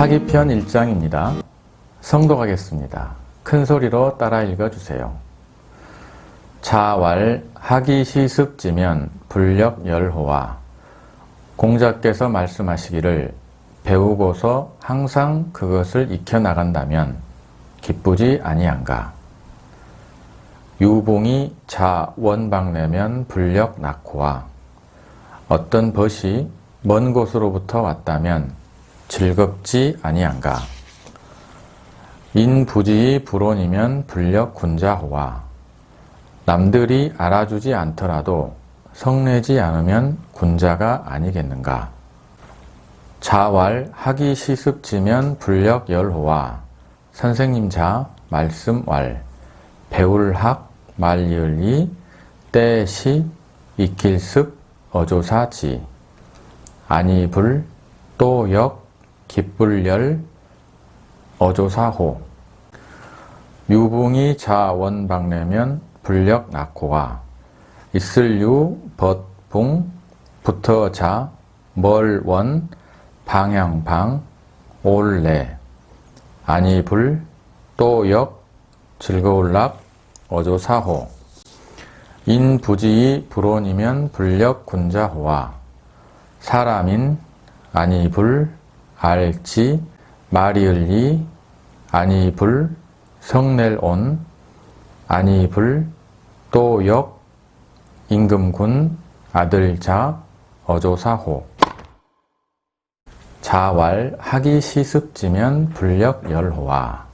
하기편 1장입니다. 성독하겠습니다. 큰 소리로 따라 읽어주세요. 자왈 하기 시습지면 불력 열호와 공자께서 말씀하시기를 배우고서 항상 그것을 익혀나간다면 기쁘지 아니한가. 유봉이 자원방내면 불력 낳고와 어떤 벗이 먼 곳으로부터 왔다면 즐겁지 아니한가. 인부지의 불온이면 불력 군자호와 남들이 알아주지 않더라도 성내지 않으면 군자가 아니겠는가. 자왈 하기 시습지면 불력 열호와 선생님 자 말씀 왈 배울 학 말리을리 때시 익힐습 어조사지 아니불 또역 기쁠열 어조사호 유붕이 자원방내면 불력 낳고와 있을유 벗붕 붙어자 멀원 방향방 올래 아니불 또역 즐거울락 어조사호 인부지의 불온이면 불력 군자호와 사람인 아니불 알지 말이을리 아니불 성낼온 아니불 또역 임금군 아들자 어조사호 자왈 하기 시습지면 불력 열호와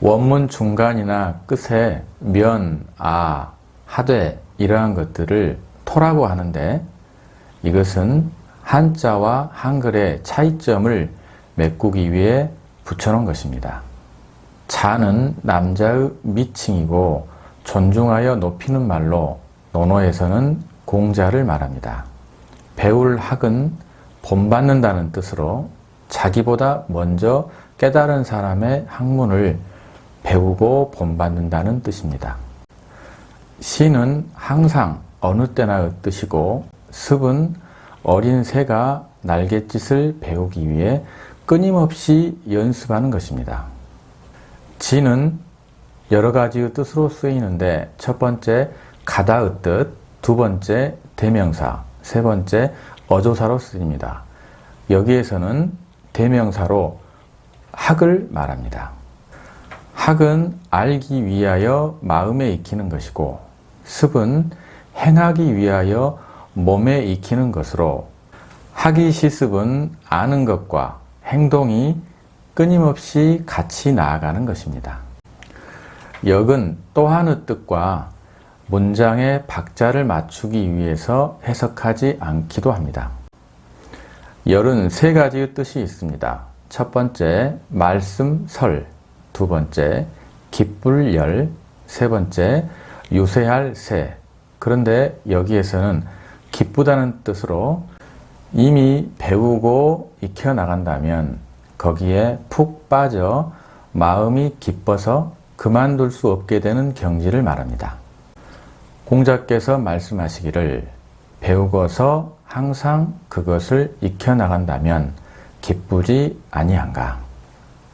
원문 중간이나 끝에 면, 아, 하되 이러한 것들을 토라고 하는데 이것은 한자와 한글의 차이점을 메꾸기 위해 붙여놓은 것입니다. 자는 남자의 미칭이고 존중하여 높이는 말로 논어에서는 공자를 말합니다. 배울 학은 본받는다는 뜻으로 자기보다 먼저 깨달은 사람의 학문을 배우고 본받는다는 뜻입니다. 시는 항상 어느 때나 뜻이고 습은 어린 새가 날갯짓을 배우기 위해 끊임없이 연습하는 것입니다. 지는 여러 가지의 뜻으로 쓰이는데 첫 번째 가다의 뜻, 두 번째 대명사, 세 번째 어조사로 쓰입니다. 여기에서는 대명사로 학을 말합니다. 학은 알기 위하여 마음에 익히는 것이고 습은 행하기 위하여 몸에 익히는 것으로 하기 시습은 아는 것과 행동이 끊임없이 같이 나아가는 것입니다. 역은 또한의 뜻과 문장의 박자를 맞추기 위해서 해석하지 않기도 합니다. 열은 세 가지의 뜻이 있습니다. 첫 번째 말씀 설, 두 번째 기쁠 열, 세 번째 유세할 새. 그런데 여기에서는 기쁘다는 뜻으로 이미 배우고 익혀나간다면 거기에 푹 빠져 마음이 기뻐서 그만둘 수 없게 되는 경지를 말합니다. 공자께서 말씀하시기를 배우고서 항상 그것을 익혀나간다면 기쁘지 아니한가.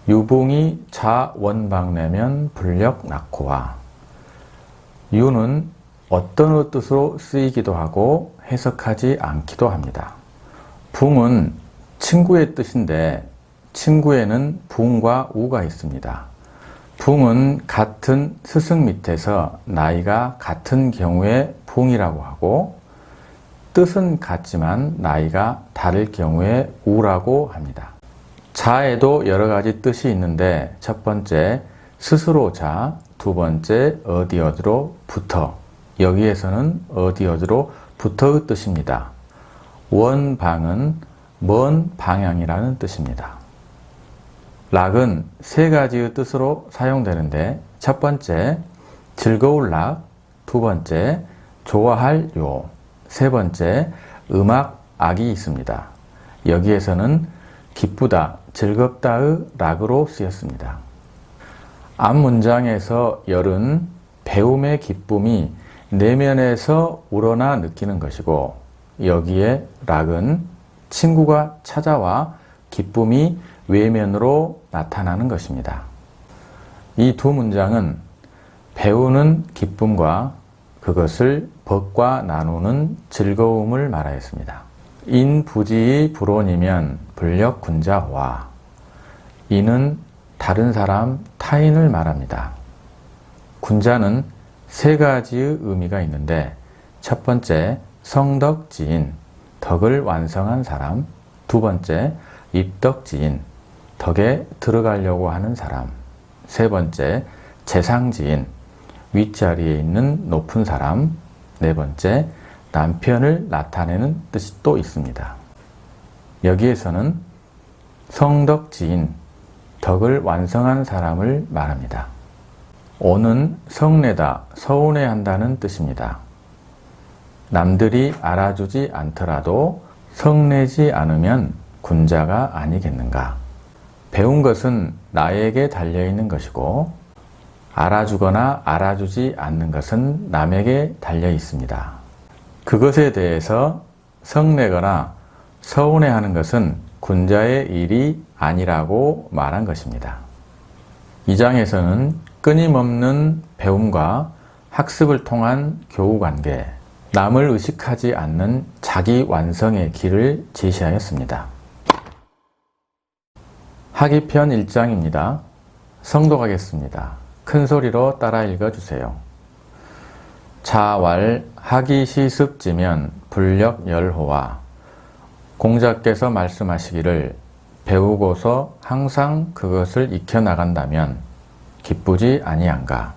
유봉이 자원방내면 불력 낳고와 유는 어떤 뜻으로 쓰이기도 하고 해석하지 않기도 합니다. 붕은 친구의 뜻인데 친구에는 붕과 우가 있습니다. 붕은 같은 스승 밑에서 나이가 같은 경우에 붕이라고 하고 뜻은 같지만 나이가 다를 경우에 우라고 합니다. 자에도 여러 가지 뜻이 있는데 첫 번째 스스로 자, 두 번째 어디 어디로 붙어. 여기에서는 어디 어디로 붙어의 뜻입니다. 원방은 먼 방향이라는 뜻입니다. 락은 세 가지의 뜻으로 사용되는데 첫 번째 즐거울 락, 두 번째 좋아할 요, 세 번째 음악 악이 있습니다. 여기에서는 기쁘다, 즐겁다의 락으로 쓰였습니다. 앞 문장에서 열은 배움의 기쁨이 내면에서 우러나 느끼는 것이고 여기에 락은 친구가 찾아와 기쁨이 외면으로 나타나는 것입니다. 이 두 문장은 배우는 기쁨과 그것을 법과 나누는 즐거움을 말하였습니다. 인부지의 불온이면 불력군자호와. 이는 다른 사람, 타인을 말합니다. 군자는 세 가지의 의미가 있는데, 첫 번째, 성덕지인, 덕을 완성한 사람. 두 번째, 입덕지인, 덕에 들어가려고 하는 사람. 세 번째, 재상지인, 윗자리에 있는 높은 사람. 네 번째, 남편을 나타내는 뜻이 또 있습니다. 여기에서는 성덕지인, 덕을 완성한 사람을 말합니다. 오는 성내다, 서운해한다는 뜻입니다. 남들이 알아주지 않더라도 성내지 않으면 군자가 아니겠는가. 배운 것은 나에게 달려있는 것이고, 알아주거나 알아주지 않는 것은 남에게 달려 있습니다. 그것에 대해서 성내거나 서운해하는 것은 군자의 일이 아니라고 말한 것입니다. 이 장에서는 끊임없는 배움과 학습을 통한 교우관계, 남을 의식하지 않는 자기 완성의 길을 제시하였습니다. 하기편 1장입니다. 성독하겠습니다. 큰 소리로 따라 읽어주세요. 자왈 하기시습지면 불력열호와. 공자께서 말씀하시기를 배우고서 항상 그것을 익혀나간다면 기쁘지 아니한가.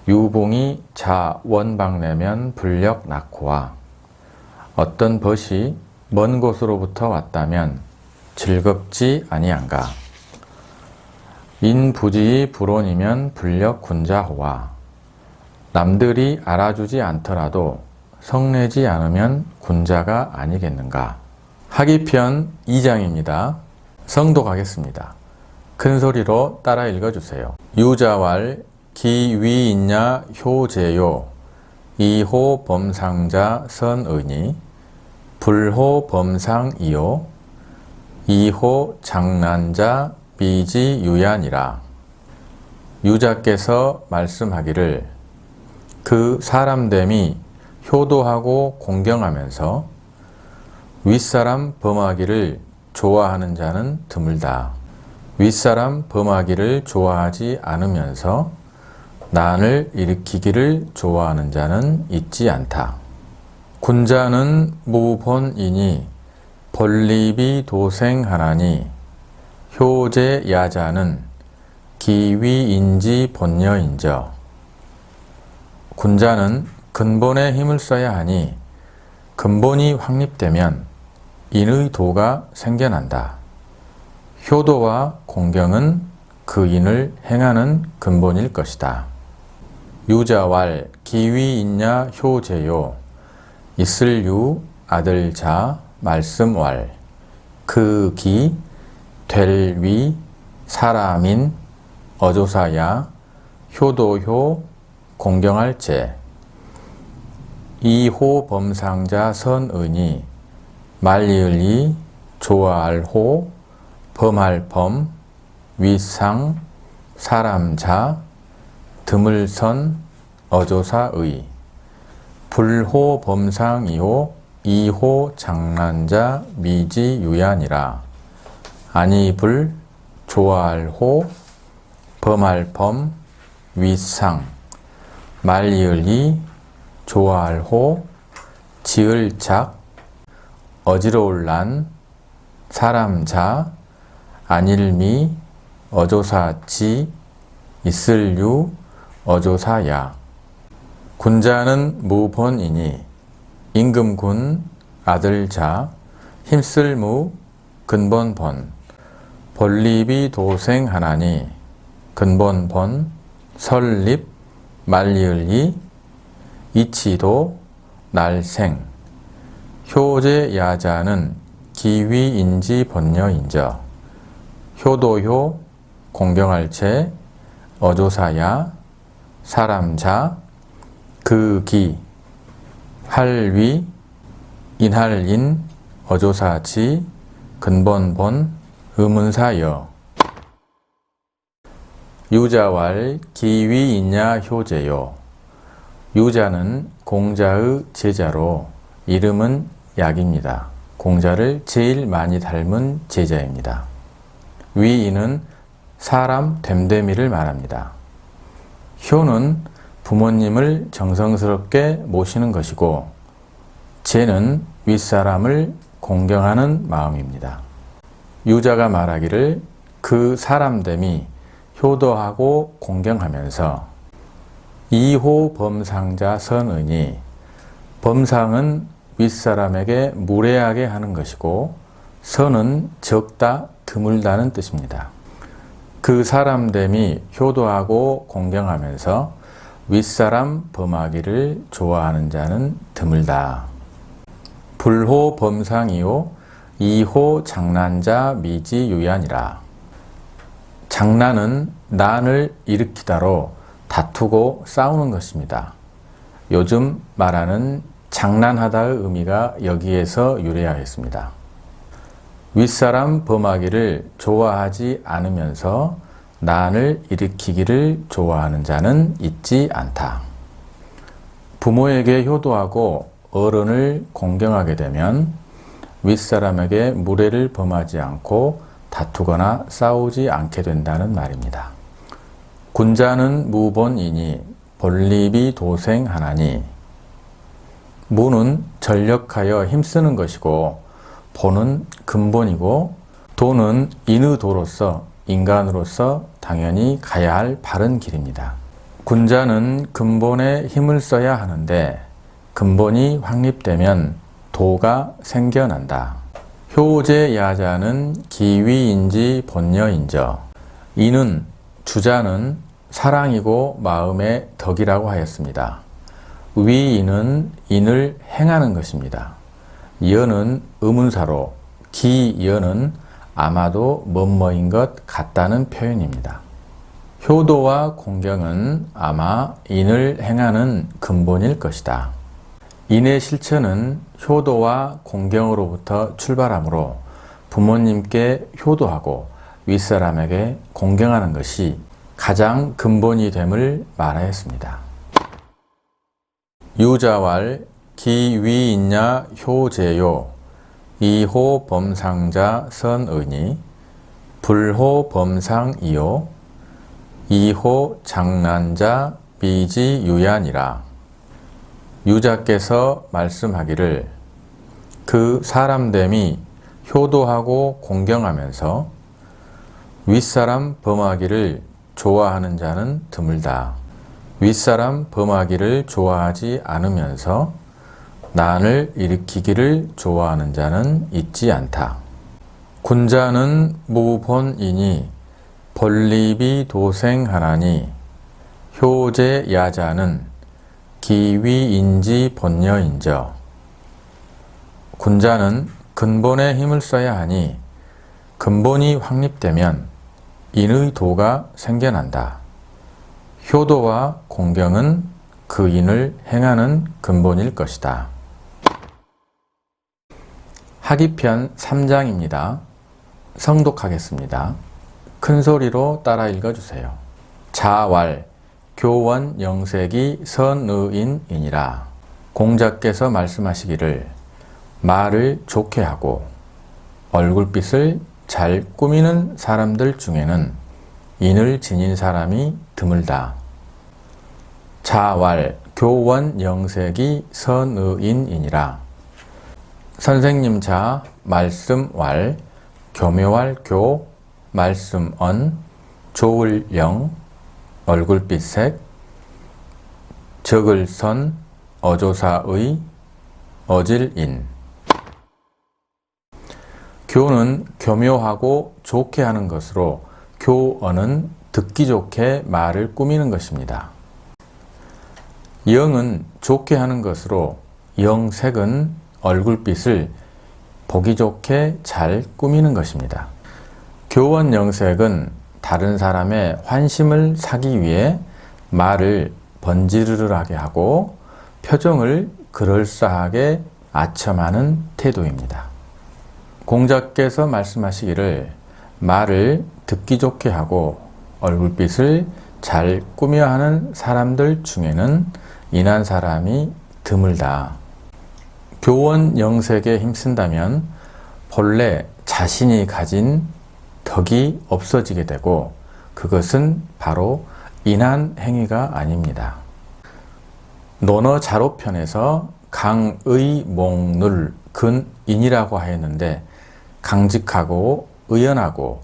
유봉이 자원방내면 불력 낳고와. 어떤 벗이 먼 곳으로부터 왔다면 즐겁지 아니한가. 인부지의 불온이면 불력군자호와. 남들이 알아주지 않더라도 성내지 않으면 군자가 아니겠는가. 하기편 2장입니다. 성독하겠습니다. 큰 소리로 따라 읽어주세요. 유자왈 기위인야 효제요. 이호 범상자 선의니. 불호 범상이요. 이호 장난자 비지유야니라. 유자께서 말씀하기를 그 사람됨이 효도하고 공경하면서 윗사람 범하기를 좋아하는 자는 드물다. 윗사람 범하기를 좋아하지 않으면서 난을 일으키기를 좋아하는 자는 있지 않다. 군자는 무본이니 본립이 도생하나니 효제 야자는 기위인지 본여인저. 군자는 근본에 힘을 써야 하니 근본이 확립되면 인의 도가 생겨난다. 효도와 공경은 그 인을 행하는 근본일 것이다. 유자왈 기위인야 효제요. 있을유 아들자 말씀왈. 그 기 될위 사람인 어조사야 효도효 공경할 제. 이호 범상자 선의니 말리을이 좋아할 호 범할 범 위상 사람자 드물선 어조사의. 불호 범상이호 이호 장난자 미지유야니라. 아니 불 좋아할 호 범할 범 위상 말리을이 좋아할 호 지을 작 어지러울 난 사람자 안일미 어조사지 있을유 어조사야. 군자는 무본이니 임금군 아들자 힘쓸무 근본본 본립이 도생하나니 근본본 설립 말리을이 이치도 날생. 효제 야자는 기위인지 본여인저. 효도효 공경할 체 어조사야 사람자 그 기 할위 인할인 어조사지 근본본 의문사여 유자왈 기위있냐 효제요. 유자는 공자의 제자로 이름은 약입니다. 공자를 제일 많이 닮은 제자입니다. 위인은 사람 됨됨이를 말합니다. 효는 부모님을 정성스럽게 모시는 것이고 제는 윗사람을 공경하는 마음입니다. 유자가 말하기를 그 사람됨이 효도하고 공경하면서 이호 범상자 선의니 범상은 윗사람에게 무례하게 하는 것이고 선은 적다 드물다는 뜻입니다. 그 사람됨이 효도하고 공경하면서 윗사람 범하기를 좋아하는 자는 드물다. 불호 범상이요 이호 장난자 미지유연이라. 장난은 난을 일으키다로 다투고 싸우는 것입니다. 요즘 말하는 장난하다의 의미가 여기에서 유래하였습니다. 윗사람 범하기를 좋아하지 않으면서 난을 일으키기를 좋아하는 자는 있지 않다. 부모에게 효도하고 어른을 공경하게 되면 윗사람에게 무례를 범하지 않고 다투거나 싸우지 않게 된다는 말입니다. 군자는 무본이니 본립이 도생하나니. 무는 전력하여 힘쓰는 것이고 본은 근본이고 도는 인의 도로서 인간으로서 당연히 가야 할 바른 길입니다. 군자는 근본에 힘을 써야 하는데 근본이 확립되면 도가 생겨난다. 효제 야자는 기위인지 본여인저. 이는 주자는 사랑이고 마음의 덕이라고 하였습니다. 위인은 인을 행하는 것입니다. 여는 의문사로 기여는 아마도 뭐뭐인 것 같다는 표현입니다. 효도와 공경은 아마 인을 행하는 근본일 것이다. 인의 실천은 효도와 공경으로부터 출발하므로 부모님께 효도하고 윗사람에게 공경하는 것이 가장 근본이 됨을 말하였습니다. 유자왈 기위있냐 효제요 이호 범상자 선의니 불호 범상이요 이호 장난자 미지유연이라. 유자께서 말씀하기를 그 사람됨이 효도하고 공경하면서 윗사람 범하기를 좋아하는 자는 드물다. 윗사람 범하기를 좋아하지 않으면서 난을 일으키기를 좋아하는 자는 있지 않다. 군자는 무본이니 본립이 도생하나니 효제 야자는 기위인지 본여인저. 군자는 근본에 힘을 써야 하니 근본이 확립되면 인의 도가 생겨난다. 효도와 공경은 그 인을 행하는 근본일 것이다. 하기편 3장입니다. 성독하겠습니다. 큰 소리로 따라 읽어주세요. 자왈 교원 영색이 선의인이니라. 공자께서 말씀하시기를 말을 좋게 하고 얼굴빛을 잘 꾸미는 사람들 중에는 인을 지닌 사람이 드물다. 자왈 교원 영색이 선의인이니라. 선생님 자 말씀 왈 교묘할 교 말씀 언 좋을 영 얼굴빛 색 적을 선 어조사의 어질인. 교는 교묘하고 좋게 하는 것으로 교언은 듣기 좋게 말을 꾸미는 것입니다. 영은 좋게 하는 것으로 영색은 얼굴빛을 보기 좋게 잘 꾸미는 것입니다. 교원 영색은 다른 사람의 환심을 사기 위해 말을 번지르르하게 하고 표정을 그럴싸하게 아첨하는 태도입니다. 공자께서 말씀하시기를 말을 듣기 좋게 하고 얼굴빛을 잘 꾸며 하는 사람들 중에는 인한 사람이 드물다. 교원 영색에 힘쓴다면 본래 자신이 가진 덕이 없어지게 되고 그것은 바로 인한 행위가 아닙니다. 논어자로편에서 강의목눌 근인이라고 하였는데 강직하고 의연하고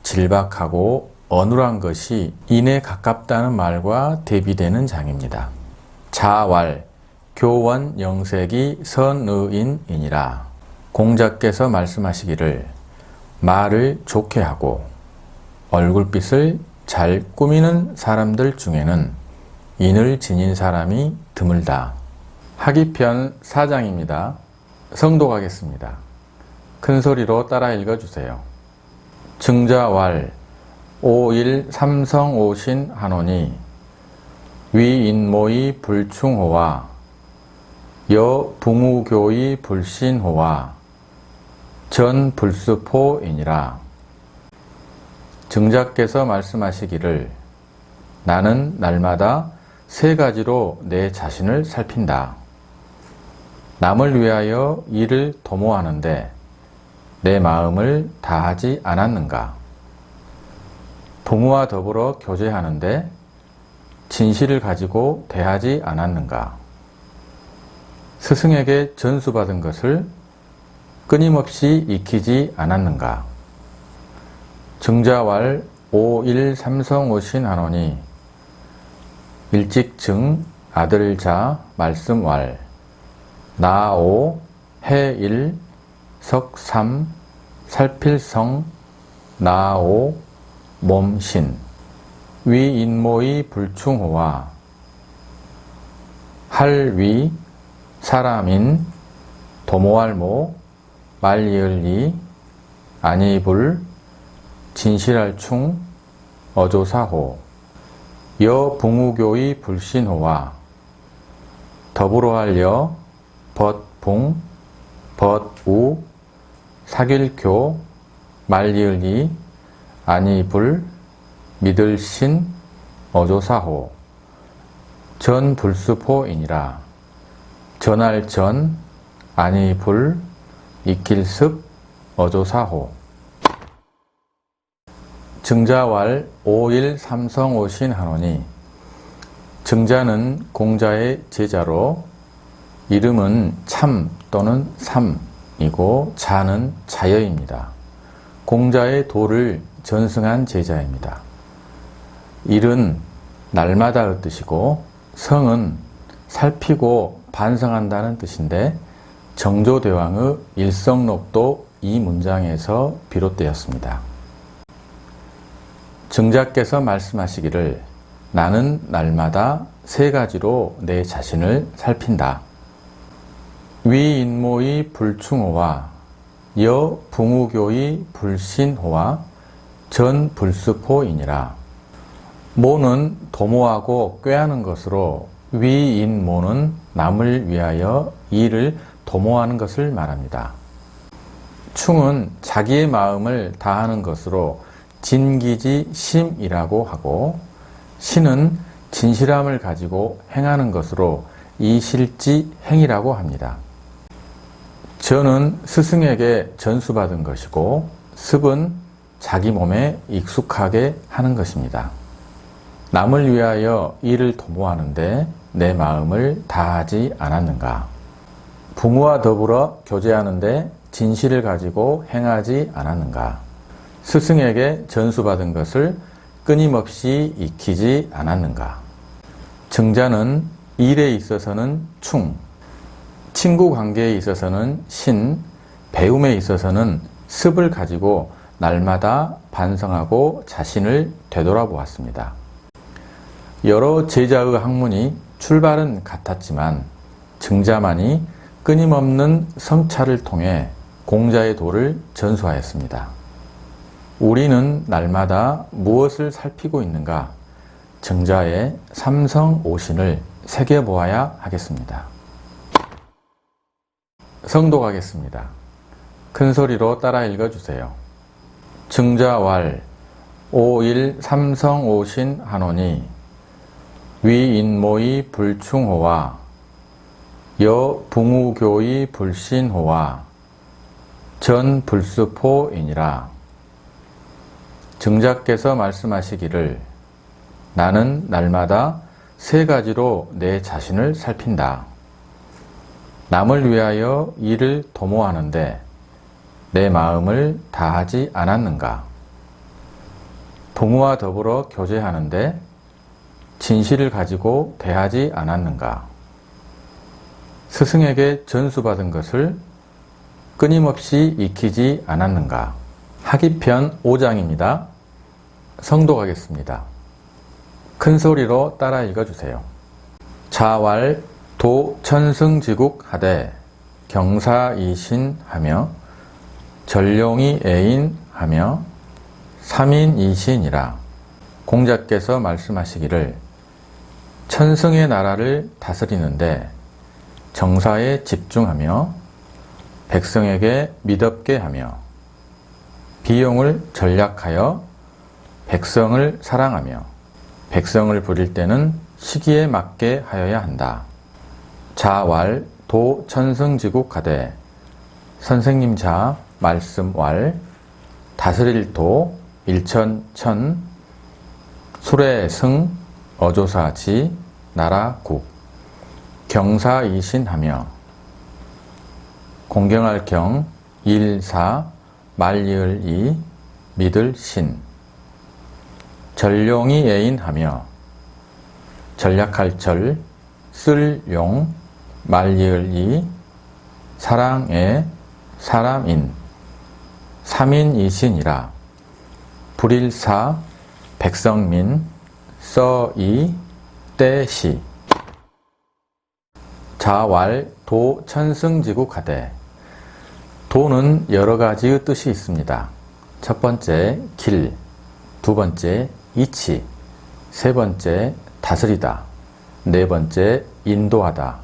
질박하고 어눌한 것이 인에 가깝다는 말과 대비되는 장입니다. 자왈 교원 영색이 선의인이니라. 공자께서 말씀하시기를 말을 좋게 하고 얼굴빛을 잘 꾸미는 사람들 중에는 인을 지닌 사람이 드물다. 하기편 4장입니다. 성독하겠습니다. 큰 소리로 따라 읽어주세요. 증자왈 오일 삼성오신 하노니 위인모의 불충호와 여붕우교의 불신호와 전불수포이니라. 증자께서 말씀하시기를 나는 날마다 세 가지로 내 자신을 살핀다. 남을 위하여 일을 도모하는데 내 마음을 다하지 않았는가? 부모와 더불어 교제하는데 진실을 가지고 대하지 않았는가? 스승에게 전수받은 것을 끊임없이 익히지 않았는가? 증자왈 오일 삼성오신 하노니 일찍증 아들자 말씀왈 나오 해일 석삼 살필성 나오 몸신 위인모의 불충호와 할위 사람인 도모할모 말이을리 아니불 진실할충 어조사호 여붕우교의 불신호와 더불어할여 벗붕 벗우 사길교 말리을리 아니불 믿을신 어조사호 전불수포이니라. 전할전 아니불 익힐습 어조사호. 증자왈 오일 삼성오신 하노니 증자는 공자의 제자로 이름은 참 또는 삼이고 자는 자여입니다. 공자의 도를 전승한 제자입니다. 일은 날마다의 뜻이고 성은 살피고 반성한다는 뜻인데 정조대왕의 일성록도 이 문장에서 비롯되었습니다. 증자께서 말씀하시기를 나는 날마다 세 가지로 내 자신을 살핀다. 위인모의 불충호와 여붕우교의 불신호와 전불수포이니라. 모는 도모하고 꾀하는 것으로 위인모는 남을 위하여 일을 도모하는 것을 말합니다. 충은 자기의 마음을 다하는 것으로 진기지심이라고 하고 신은 진실함을 가지고 행하는 것으로 이실지행이라고 합니다. 전은 스승에게 전수받은 것이고 습은 자기 몸에 익숙하게 하는 것입니다. 남을 위하여 일을 도모하는데 내 마음을 다하지 않았는가? 부모와 더불어 교제하는데 진실을 가지고 행하지 않았는가? 스승에게 전수받은 것을 끊임없이 익히지 않았는가? 증자는 일에 있어서는 충, 친구 관계에 있어서는 신, 배움에 있어서는 습을 가지고 날마다 반성하고 자신을 되돌아보았습니다. 여러 제자의 학문이 출발은 같았지만 증자만이 끊임없는 성찰을 통해 공자의 도를 전수하였습니다. 우리는 날마다 무엇을 살피고 있는가? 증자의 삼성오신을 새겨보아야 하겠습니다. 성독하겠습니다. 큰 소리로 따라 읽어주세요. 증자왈 오일 삼성오신 하노니 위인모의 불충호와 여붕우교의 불신호와 전불수포이니라. 증자께서 말씀하시기를 나는 날마다 세 가지로 내 자신을 살핀다. 남을 위하여 일을 도모하는데 내 마음을 다하지 않았는가? 부모와 더불어 교제하는데 진실을 가지고 대하지 않았는가? 스승에게 전수받은 것을 끊임없이 익히지 않았는가? 하기편 5장입니다. 성독하겠습니다. 큰 소리로 따라 읽어주세요. 자왈 도천승지국 하되 경사이신 하며 전룡이 애인 하며 삼인이신이라. 공자께서 말씀하시기를 천승의 나라를 다스리는데 정사에 집중하며 백성에게 미덥게 하며 비용을 전략하여 백성을 사랑하며 백성을 부릴 때는 시기에 맞게 하여야 한다. 자왈 도천승지국 하되 선생님 자 말씀 왈 다스릴 도 일천천 수레승 어조사지 나라국 경사이신하며 공경할 경 일사 말리을 이 믿을 신 전룡이 애인하며 전략할 절 쓸 용 말리을 이 사랑의 사람인 삼인이신이라. 불일사 백성민 써이 때시. 자왈 도천승지국 하되 도는 여러 가지의 뜻이 있습니다. 첫 번째 길, 두 번째 이치, 세 번째 다스리다, 네 번째 인도하다.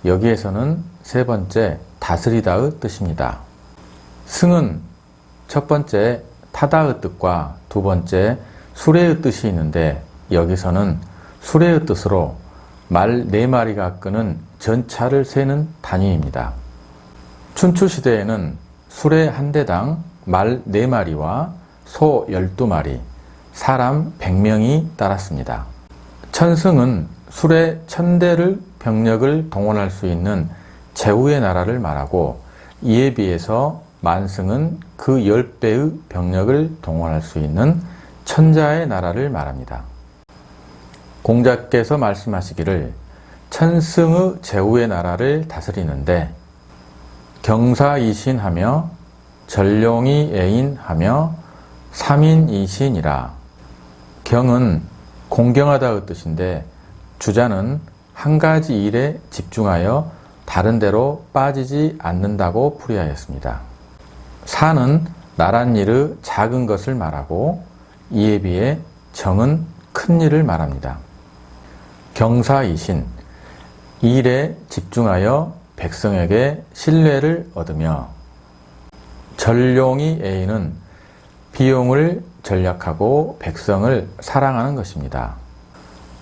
여기에서는 세 번째 다스리다의 뜻입니다. 승은 첫 번째 타다의 뜻과 두 번째 수레의 뜻이 있는데 여기서는 수레의 뜻으로 말 4마리가 끄는 전차를 세는 단위입니다. 춘추시대에는 수레 한 대당 말 4마리와 소 12마리, 사람 100명이 따랐습니다. 천승은 수레 1000대를 병력을 동원할 수 있는 제후의 나라를 말하고 이에 비해서 만승은 그 10배의 병력을 동원할 수 있는 천자의 나라를 말합니다. 공자께서 말씀하시기를 천승의 제후의 나라를 다스리는데 경사이신하며 전룡이 애인하며 삼인이신이라. 경은 공경하다의 뜻인데 주자는 한 가지 일에 집중하여 다른 데로 빠지지 않는다고 풀이하였습니다. 사는 나란 일의 작은 것을 말하고 이에 비해 정은 큰 일을 말합니다. 경사이신, 일에 집중하여 백성에게 신뢰를 얻으며 전룡이 애인은 비용을 전략하고 백성을 사랑하는 것입니다.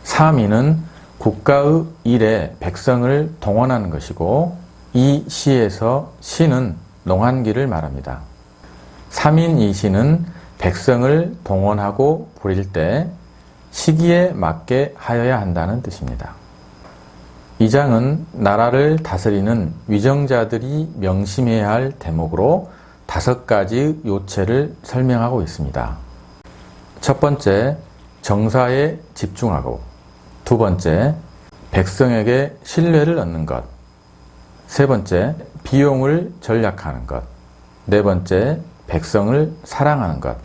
삼인은 국가의 일에 백성을 동원하는 것이고 이 시에서 시는 농한기를 말합니다. 삼인이신은 백성을 동원하고 부릴 때 시기에 맞게 하여야 한다는 뜻입니다. 이 장은 나라를 다스리는 위정자들이 명심해야 할 대목으로 5가지 요체를 설명하고 있습니다. 첫 번째, 정사에 집중하고, 두 번째, 백성에게 신뢰를 얻는 것, 세 번째, 비용을 전략하는 것, 네 번째, 백성을 사랑하는 것,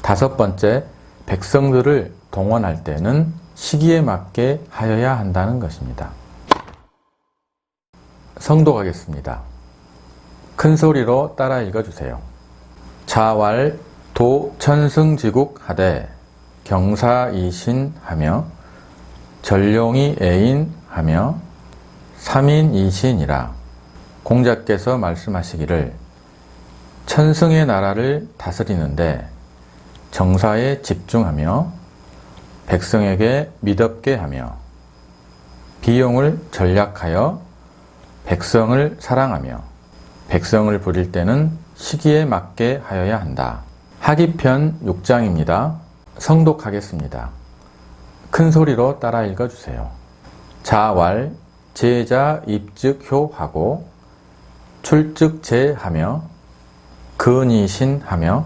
다섯 번째, 백성들을 동원할 때는 시기에 맞게 하여야 한다는 것입니다. 성독하겠습니다. 큰 소리로 따라 읽어주세요. 자왈 도천승지국 하되 경사이신하며 전룡이 애인하며 삼인이신이라. 공자께서 말씀하시기를 천승의 나라를 다스리는데 정사에 집중하며 백성에게 미덥게 하며 비용을 전략하여 백성을 사랑하며 백성을 부릴 때는 시기에 맞게 하여야 한다. 하기편 6장입니다. 성독하겠습니다. 큰 소리로 따라 읽어주세요. 자왈 제자 입즉효하고 출즉제하며 근이신하며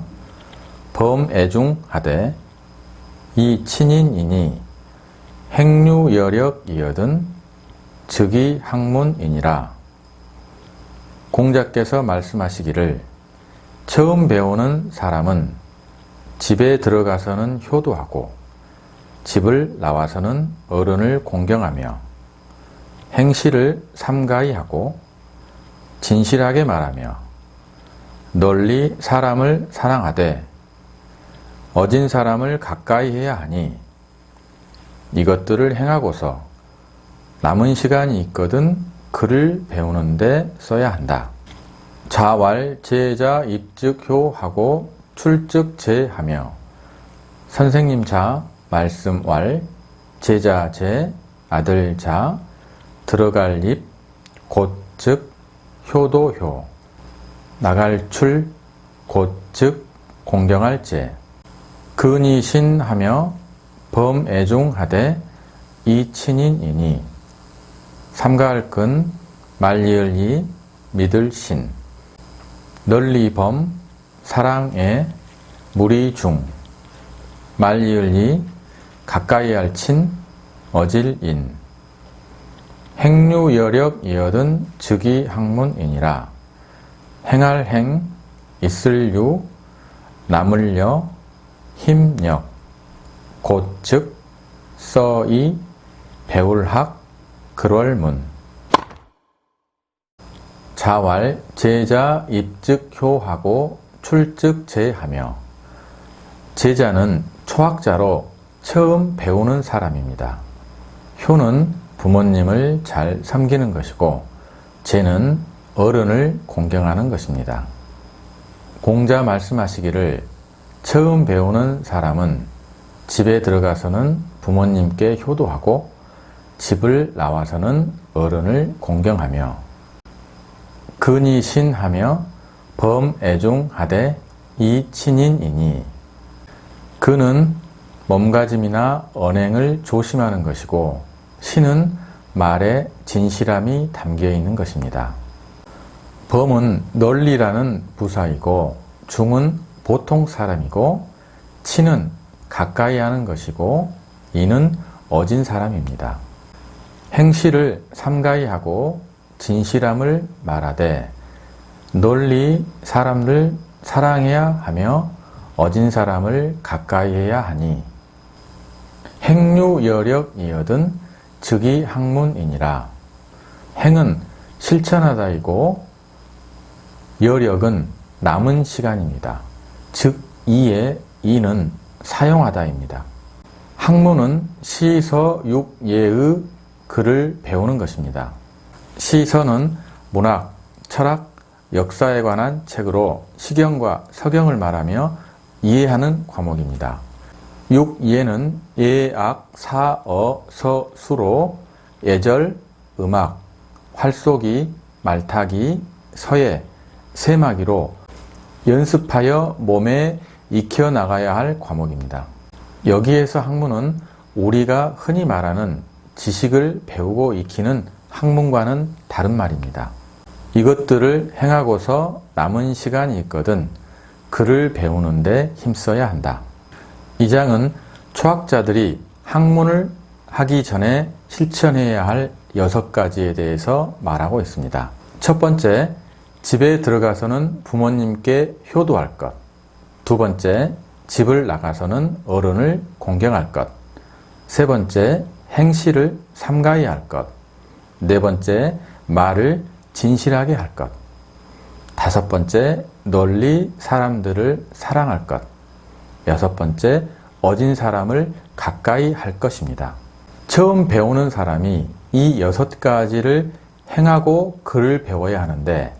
범애중하되 이친인이니 행류여력이여든 즉위학문이니라. 공자께서 말씀하시기를 처음 배우는 사람은 집에 들어가서는 효도하고 집을 나와서는 어른을 공경하며 행실을 삼가히 하고 진실하게 말하며 널리 사람을 사랑하되 어진 사람을 가까이 해야 하니 이것들을 행하고서 남은 시간이 있거든 글을 배우는데 써야 한다. 자왈 제자 입즉효하고 출즉제하며 선생님 자 말씀 왈 제자 제 아들 자 들어갈 입 곧즉 효도효 나갈 출 곧즉 공경할 제 근이신하며 범애중하되 이친인이니 삼가할 근 말리을 이 믿을 신 널리 범 사랑에 무리 중 말리을 이 가까이 할 친 어질 인 행류여력이여든 즉위학문이니라. 행할 행 있을 유 남을 여 힘력 곧즉 써이 배울 학 그럴문 자왈 제자 입즉효하고 출즉제하며 제자는 초학자로 처음 배우는 사람입니다. 효는 부모님을 잘 섬기는 것이고 제는 어른을 공경하는 것입니다. 공자 말씀하시기를 처음 배우는 사람은 집에 들어가서는 부모님께 효도하고 집을 나와서는 어른을 공경하며 근이신하며 범애중하되 이친인이니 근은 몸가짐이나 언행을 조심하는 것이고 신은 말에 진실함이 담겨 있는 것입니다. 범은 널리라는 부사이고 중은 보통 사람이고 친은 가까이 하는 것이고 이는 어진 사람입니다. 행실을 삼가히 하고 진실함을 말하되 널리 사람을 사랑해야 하며 어진 사람을 가까이 해야 하니 행류여력이여든 즉위학문이니라. 행은 실천하다이고 여력은 남은 시간입니다. 즉 이의 이는 사용하다입니다. 학문은 시서 육예의 글을 배우는 것입니다. 시서는 문학, 철학, 역사에 관한 책으로 시경과 서경을 말하며 이해하는 과목입니다. 육예는 예악, 사어, 서수로 예절, 음악, 활쏘기, 말타기, 서예, 세마기로 연습하여 몸에 익혀나가야 할 과목입니다. 여기에서 학문은 우리가 흔히 말하는 지식을 배우고 익히는 학문과는 다른 말입니다. 이것들을 행하고서 남은 시간이 있거든 글을 배우는 데 힘써야 한다. 이 장은 초학자들이 학문을 하기 전에 실천해야 할 6가지에 대해서 말하고 있습니다. 첫 번째, 집에 들어가서는 부모님께 효도할 것. 두 번째, 집을 나가서는 어른을 공경할 것. 세 번째, 행실을 삼가히 할 것. 네 번째, 말을 진실하게 할 것. 다섯 번째, 널리 사람들을 사랑할 것. 여섯 번째, 어진 사람을 가까이 할 것입니다. 처음 배우는 사람이 이 6가지를 행하고 글을 배워야 하는데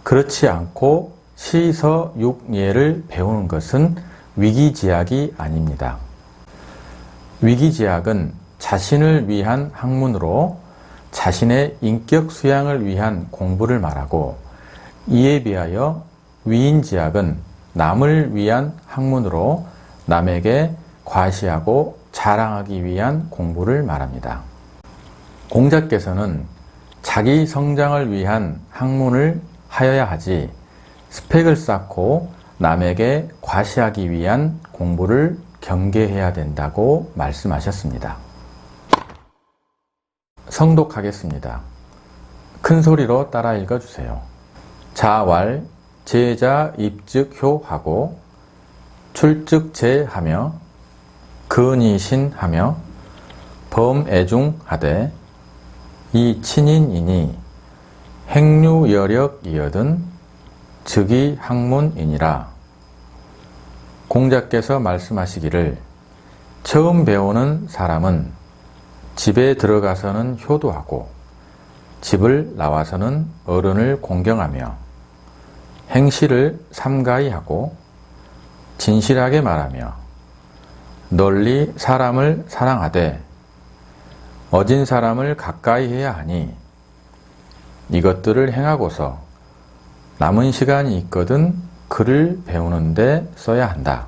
그렇지 않고 시서육예를 배우는 것은 위기지약이 아닙니다. 위기지약은 자신을 위한 학문으로 자신의 인격 수양을 위한 공부를 말하고, 이에 비하여 위인지약은 남을 위한 학문으로 남에게 과시하고 자랑하기 위한 공부를 말합니다. 공자께서는 자기 성장을 위한 학문을 하여야 하지 스펙을 쌓고 남에게 과시하기 위한 공부를 경계해야 된다고 말씀하셨습니다. 성독하겠습니다. 큰 소리로 따라 읽어주세요. 자왈 제자 입즉효하고 출즉제하며 근이신하며 범애중하되 이 친인이니 행류여력이여든 즉위학문이니라. 공자께서 말씀하시기를 처음 배우는 사람은 집에 들어가서는 효도하고 집을 나와서는 어른을 공경하며 행실을 삼가히 하고 진실하게 말하며 널리 사람을 사랑하되 어진 사람을 가까이 해야 하니 이것들을 행하고서 남은 시간이 있거든 글을 배우는데 써야 한다.